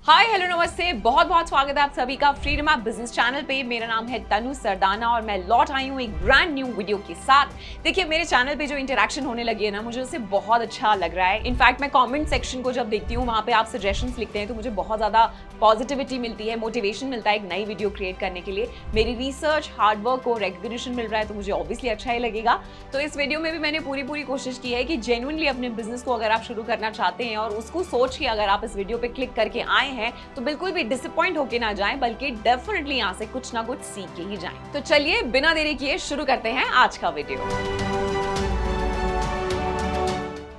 Hi hello नमस्ते, बहुत बहुत स्वागत है आप सभी का फ्रीडम ऐप बिजनेस चैनल पे। मेरा नाम है तनु सरदाना और मैं लौट आई हूँ एक ब्रांड न्यू वीडियो के साथ। देखिए, मेरे चैनल पे जो इंटरेक्शन होने लगी है ना, मुझे उससे बहुत अच्छा लग रहा है। इनफैक्ट मैं कमेंट सेक्शन को जब देखती हूँ, वहाँ पे आप सजेशंस लिखते हैं तो मुझे बहुत ज्यादा पॉजिटिविटी मिलती है, मोटिवेशन मिलता है एक नई वीडियो क्रिएट करने के लिए। मेरी रिसर्च हार्डवर्क को रिकग्निशन मिल रहा है तो मुझे ऑब्वियसली अच्छा ही लगेगा। तो इस वीडियो में भी मैंने पूरी कोशिश की है कि जेन्युइनली अपने बिजनेस को अगर आप शुरू करना चाहते हैं और उसको सोच के अगर आप इस वीडियो पे क्लिक करके आए हैं तो बिल्कुल भी डिसअपॉइंट होके ना जाएं, बल्कि डेफिनेटली यहाँ से कुछ ना कुछ सीख के ही जाएं। तो चलिए बिना देरी किए शुरू करते हैं आज का वीडियो।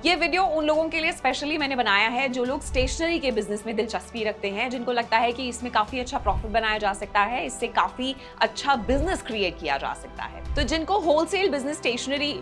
ये वीडियो उन लोगों के लिए स्पेशली मैंने बनाया है जो लोग स्टेशनरी के बिजनेस में दिलचस्पी रखते हैं, जिनको लगता है कि इसमें काफी अच्छा प्रॉफिट बनाया जा सकता है, इससे काफी अच्छा बिजनेस क्रिएट किया जा सकता है। तो जिनको होलसेल बिजनेस स्टेशनरी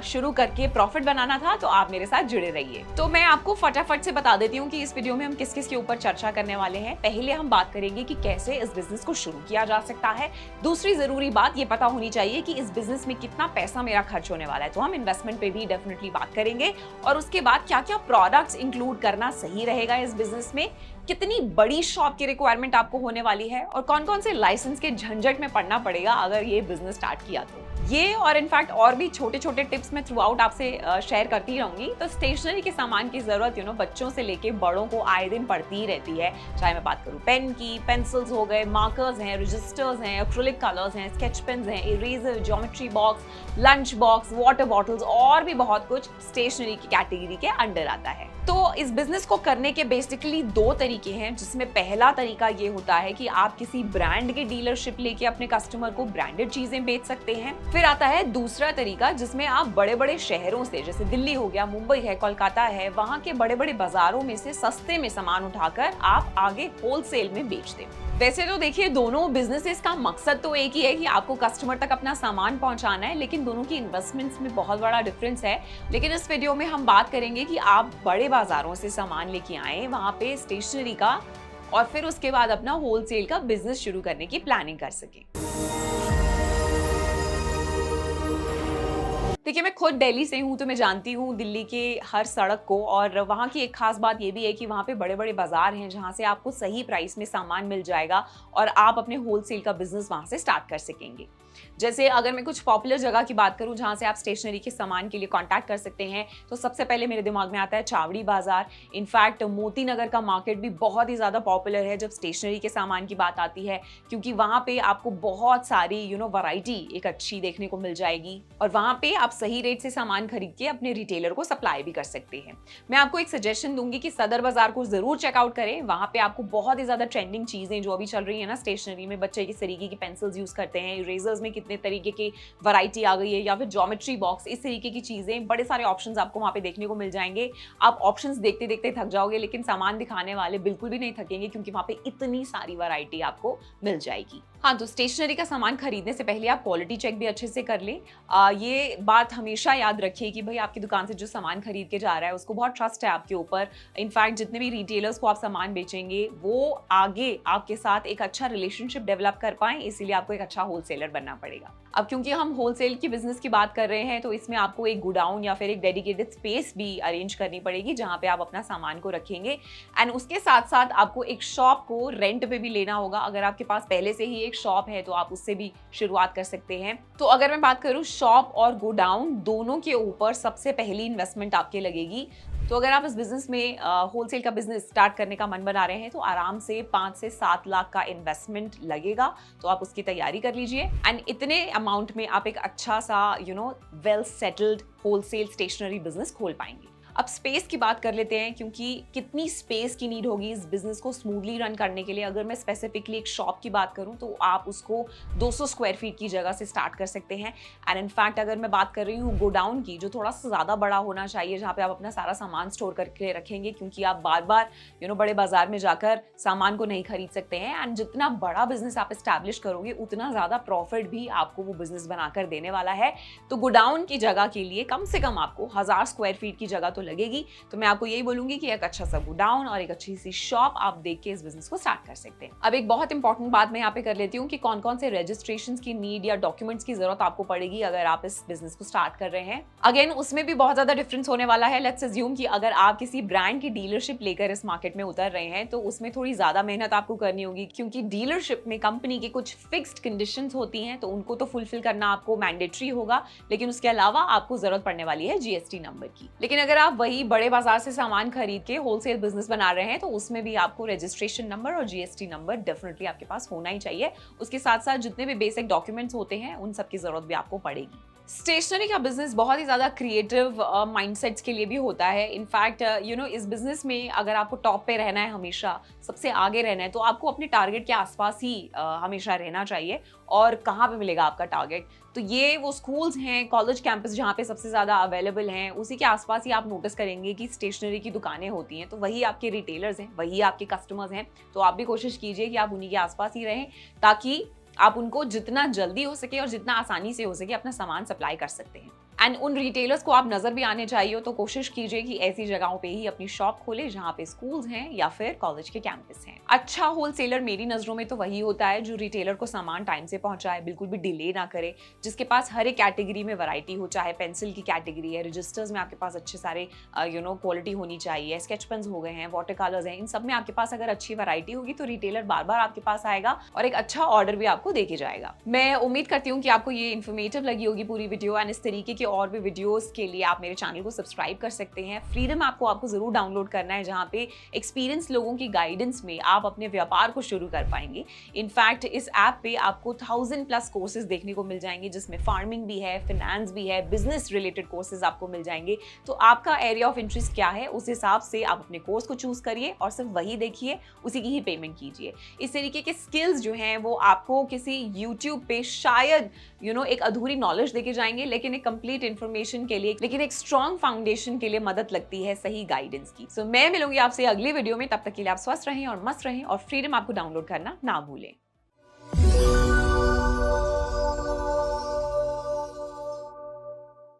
शुरू करके प्रॉफिट बनाना था तो आप मेरे साथ जुड़े रहिए। तो मैं आपको फटाफट से बता देती हूँ कि इस वीडियो में हम किस किस के ऊपर चर्चा करने वाले हैं। पहले हम बात करेंगे कि कैसे इस बिजनेस को शुरू किया जा सकता है। दूसरी जरूरी बात ये पता होनी चाहिए कि इस बिजनेस में कितना पैसा मेरा खर्च होने वाला है, तो हम इन्वेस्टमेंट पे भी डेफिनेटली बात करेंगे। और उसके बाद क्या क्या प्रोडक्ट्स इंक्लूड करना सही रहेगा इस बिजनेस में, कितनी बड़ी शॉप की रिक्वायरमेंट आपको होने वाली है और कौन कौन से लाइसेंस के झंझट में पड़ना पड़ेगा अगर ये बिजनेस स्टार्ट किया तो। ये और इनफैक्ट और भी छोटे छोटे टिप्स मैं थ्रू आउट आपसे शेयर करती रहूंगी। तो स्टेशनरी के सामान की जरूरत बच्चों से लेके बड़ों को आए दिन पड़ती ही रहती है। चाहे मैं बात करूं पेन की, पेंसिल्स हो गए, मार्कर्स हैं, रजिस्टर्स हैं, एक्रिलिक कलर्स हैं, स्केच पेन्स हैं, eraser, geometry box, lunch box, water bottles और भी बहुत कुछ स्टेशनरी की कैटेगरी के अंडर आता है। तो इस बिजनेस को करने के बेसिकली दो तरीके हैं, जिसमें पहला तरीका ये होता है कि आप किसी ब्रांड की डीलरशिप लेके अपने कस्टमर को ब्रांडेड चीजें बेच सकते हैं। फिर आता है दूसरा तरीका, जिसमें आप बड़े बड़े शहरों से, जैसे दिल्ली हो गया, मुंबई है, कोलकाता है, वहां के बड़े बड़े बाजारों में से सस्ते में सामान उठाकर आप आगे होलसेल में बेच दें। वैसे तो देखिए, दोनों बिजनेसेस का मकसद तो एक ही है कि आपको कस्टमर तक अपना सामान पहुंचाना है, लेकिन दोनों की इन्वेस्टमेंट्स में बहुत बड़ा डिफरेंस है। लेकिन इस वीडियो में हम बात करेंगे कि आप बड़े बाजारों से सामान लेके आए, वहां पे स्टेशनरी का, और फिर उसके बाद अपना होलसेल का बिजनेस शुरू करने की प्लानिंग कर सके। देखिए, मैं खुद दिल्ली से हूँ तो मैं जानती हूँ दिल्ली के हर सड़क को, और वहाँ की एक खास बात ये भी है कि वहाँ पे बड़े बड़े बाजार हैं जहाँ से आपको सही प्राइस में सामान मिल जाएगा और आप अपने होलसेल का बिजनेस वहाँ से स्टार्ट कर सकेंगे। जैसे अगर मैं कुछ पॉपुलर जगह की बात करूं जहां से आप स्टेशनरी के सामान के लिए कांटेक्ट कर सकते हैं, तो सबसे पहले मेरे दिमाग में आता है चावड़ी बाजार। इनफैक्ट मोती नगर का मार्केट भी बहुत ही ज्यादा पॉपुलर है जब स्टेशनरी के सामान की बात आती है, क्योंकि वहां पे आपको बहुत सारी वैरायटी एक अच्छी देखने को मिल जाएगी और वहां पे आप सही रेट से सामान खरीद के अपने रिटेलर को सप्लाई भी कर सकते हैं। मैं आपको एक सजेशन दूंगी कि सदर बाजार को जरूर चेकआउट करें। वहां पे आपको बहुत ही ज्यादा ट्रेंडिंग चीजें जो अभी चल रही है ना स्टेशनरी में, बच्चे किस तरीके की पेंसिल्स यूज करते हैं, इरेजर्स में कितने तरीके की वैरायटी आ गई है, या फिर ज्योमेट्री बॉक्स, इस तरीके की चीजें, बड़े सारे ऑप्शंस आपको वहां पे देखने को मिल जाएंगे। आप ऑप्शंस देखते देखते थक जाओगे, लेकिन सामान दिखाने वाले बिल्कुल भी नहीं थकेंगे, क्योंकि वहां पे इतनी सारी वैरायटी आपको मिल जाएगी। हाँ, तो स्टेशनरी का सामान खरीदने से पहले आप क्वालिटी चेक भी अच्छे से कर लें। ये बात हमेशा याद रखिए कि भाई आपकी दुकान से जो सामान खरीद के जा रहा है उसको बहुत ट्रस्ट है आपके ऊपर। इनफैक्ट जितने भी रिटेलर्स को आप सामान बेचेंगे वो आगे आपके साथ एक अच्छा रिलेशनशिप डेवलप कर पाए, इसीलिए आपको एक अच्छा होलसेलर बनना पड़ेगा। अब क्योंकि हम होलसेल की बिजनेस की बात कर रहे हैं तो इसमें आपको एक गोडाउन या फिर एक डेडिकेटेड स्पेस भी अरेंज करनी पड़ेगी जहां पे आप अपना सामान को रखेंगे। एंड उसके साथ साथ आपको एक शॉप को रेंट पे भी लेना होगा। अगर आपके पास पहले से ही एक शॉप है तो आप उससे भी शुरुआत कर सकते हैं। तो अगर मैं बात करूं शॉप और गोडाउन दोनों के ऊपर, सबसे पहली इन्वेस्टमेंट आपके लगेगी। तो अगर आप इस बिजनेस में होलसेल का बिजनेस स्टार्ट करने का मन बना रहे हैं तो आराम से 5 से 7 लाख का इन्वेस्टमेंट लगेगा, तो आप उसकी तैयारी कर लीजिए। एंड इतने अमाउंट में आप एक अच्छा सा well settled wholesale stationery business खोल पाएंगे। अब स्पेस की बात कर लेते हैं, क्योंकि कितनी स्पेस की नीड होगी इस बिजनेस को स्मूथली रन करने के लिए। अगर मैं स्पेसिफिकली एक शॉप की बात करूं तो आप उसको 200 स्क्वायर फीट की जगह से स्टार्ट कर सकते हैं। एंड इनफैक्ट अगर मैं बात कर रही हूँ गोडाउन की, जो थोड़ा सा ज़्यादा बड़ा होना चाहिए, जहाँ पे आप अपना सारा सामान स्टोर करके रखेंगे, क्योंकि आप बार बार बड़े बाजार में जाकर सामान को नहीं खरीद सकते हैं। एंड जितना बड़ा बिजनेस आप इस्टेब्लिश करोगे उतना ज़्यादा प्रॉफिट भी आपको वो बिजनेस बनाकर देने वाला है। तो गोडाउन की जगह के लिए कम से कम आपको 1000 स्क्वायर फीट की जगह तो लगेगी। तो मैं आपको यही बोलूंगी कि एक अच्छा सा गोडाउन और एक अच्छी सी शॉप आप देख के इस बिजनेस को स्टार्ट कर सकते हैं। अब एक बहुत इंपॉर्टेंट बात मैं यहाँ पे कर लेती हूँ कि कौन कौन से रजिस्ट्रेशन की नीड या डॉक्यूमेंट्स की जरूरत आपको पड़ेगी अगर आप इस बिजनेस को स्टार्ट कर रहे हैं। अगेन उसमें भी बहुत ज्यादा डिफरेंस होने वाला है। लेट्स अज्यूम कि अगर आप किसी ब्रांड की डीलरशिप लेकर इस मार्केट में उतर रहे हैं तो उसमें थोड़ी ज्यादा मेहनत आपको करनी होगी, क्योंकि डीलरशिप में कंपनी की कुछ फिक्स्ड कंडीशंस होती हैं, तो उनको तो फुलफिल करना आपको मैंडेटरी होगा, लेकिन उसके अलावा आपको जरूरत पड़ने वाली है जीएसटी नंबर की। लेकिन अगर आप वही बड़े बाजार से सामान खरीद के होलसेल बिजनेस बना रहे हैं तो उसमें भी आपको रजिस्ट्रेशन नंबर और जीएसटी नंबर डेफिनेटली आपके पास होना ही चाहिए। उसके साथ साथ जितने भी बेसिक डॉक्यूमेंट्स होते हैं उन सब की जरूरत भी आपको पड़ेगी। स्टेशनरी का बिजनेस बहुत ही ज़्यादा क्रिएटिव माइंडसेट्स के लिए भी होता है। इनफैक्ट इस बिजनेस में अगर आपको टॉप पे रहना है, हमेशा सबसे आगे रहना है, तो आपको अपने टारगेट के आसपास ही हमेशा रहना चाहिए। और कहाँ पे मिलेगा आपका टारगेट? तो ये वो स्कूल्स हैं, कॉलेज कैंपस जहाँ पे सबसे ज़्यादा अवेलेबल हैं, उसी के आसपास ही आप नोटिस करेंगे कि स्टेशनरी की दुकानें होती हैं। तो वही आपके रिटेलर्स हैं, वही आपके कस्टमर्स हैं। तो आप भी कोशिश कीजिए कि आप उन्हीं के आसपास ही रहें, ताकि आप उनको जितना जल्दी हो सके और जितना आसानी से हो सके अपना सामान सप्लाई कर सकते हैं। एंड उन रिटेलर्स को आप नजर भी आने चाहिए, तो कोशिश कीजिए कि ऐसी जगहों पे ही अपनी शॉप खोले जहाँ पे स्कूल्स हैं या फिर कॉलेज के कैंपस हैं। अच्छा होलसेलर मेरी नजरों में तो वही होता है जो रिटेलर को सामान टाइम से पहुंचाए, बिल्कुल भी डिले ना करे, जिसके पास हर एक कैटेगरी में वैरायटी हो। चाहे पेंसिल की कैटेगरी है, रजिस्टर्स में आपके पास अच्छे सारे क्वालिटी होनी चाहिए, स्केच पेन्स हो गए हैं, वाटर कलर्स हैं, इन सब में आपके पास अगर अच्छी वैरायटी होगी तो रिटेलर बार बार आपके पास आएगा और एक अच्छा ऑर्डर भी आपको देके जाएगा। मैं उम्मीद करती हूँ कि आपको ये इन्फॉर्मेटिव लगी होगी पूरी वीडियो। एंड इस तरीके के और भी वीडियोस के लिए आप मेरे चैनल को सब्सक्राइब कर सकते हैं। फ्रीडम ऐप को आपको जरूर डाउनलोड करना है, जहाँ पे एक्सपीरियंस लोगों की गाइडेंस में आप अपने व्यापार को शुरू कर पाएंगे। इनफैक्ट इस ऐप पे आपको 1000+ कोर्सेज देखने को मिल जाएंगे, जिसमें फार्मिंग भी है, फिनेंस भी है, बिजनेस रिलेटेड कोर्सेज आपको मिल जाएंगे। तो आपका एरिया ऑफ इंटरेस्ट क्या है, उस हिसाब से आप अपने कोर्स को चूज करिए और सिर्फ वही देखिए, उसी की ही पेमेंट कीजिए। इस तरीके के स्किल्स जो हैं वो आपको किसी यूट्यूब पे शायद एक अधूरी नॉलेज देके जाएंगे, लेकिन एक कंप्लीट इन्फॉर्मेशन के लिए, लेकिन एक स्ट्रॉन्ग फाउंडेशन के लिए मदद लगती है सही गाइडेंस की। सो मैं मिलूंगी आपसे अगली वीडियो में। तब तक के लिए आप स्वस्थ रहें और मस्त रहें और फ्रीडम आपको डाउनलोड करना ना भूलें।